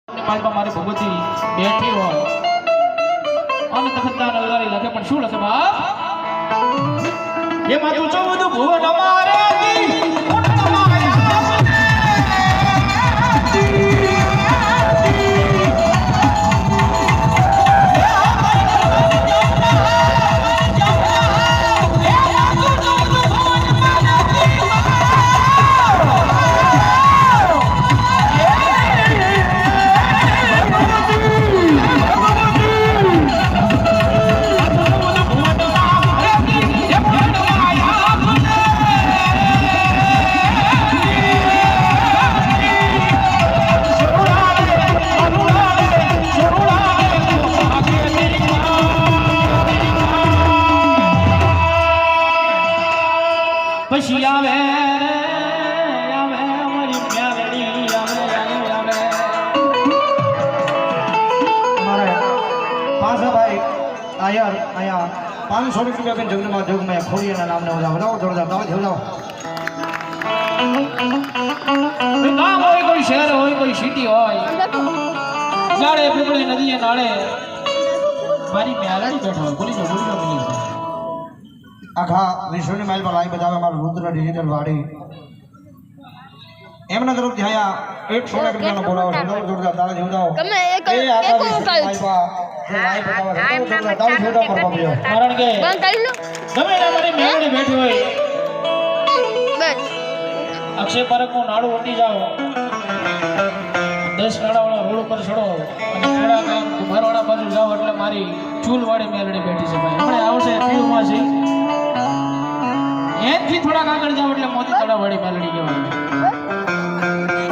માલમાં મારી ભગવતી બેઠી હોય અને તખતદાર અલગારી લખે પણ શું લખે બાપ એમાં તું ચૌદ ભુવન અમારે પછી આવે અમારી મ્યાલડી આવે મારે પાસાભાઈ આયર આયા 500 રૂપિયા બેન જગમાં જોગમાં ખોડીના નામને વધાવો જોરદાર તાવ જોડાવો ગામ હોય કોઈ શહેર હોય કોઈ સિટી હોય જાડે પીપળી નદીએ નાળે મારી મ્યાલડી બેઠો હોય બોલી જો આખા વિશ્વની માઇલ પર લાઈ બતાવે મારું રુદ્ર ડિજિટલ વાડી એમના તરફથી આયા 100 રૂપિયાનો બોલાવો જોરદાર તાળા જોડાવો તમે એક આખા વિશ્વની માઇલ પર લાઈ બતાવે જોરદાર તાળા જોડાવો પર બાબીઓ કારણ કે બંધ કરી લો ગમે ના મારી મ્યાલડી બેઠી હોય બસ અક્ષય પાર્કનું નાળું ઉટી જાઓ 10 નાળાવાળા રોડ ઉપર ચડો અને થોડા કામ કુંભારવાળા બાજુ જાઓ એટલે મારી ચૂલવાળી મ્યાલડી બેઠી છે ભાઈ આપણે આવશે પીયુમાં છે એનથી થોડાક આગળ જાવ એટલે મોતી તળાવવાળી મ્યાલડી કહેવાય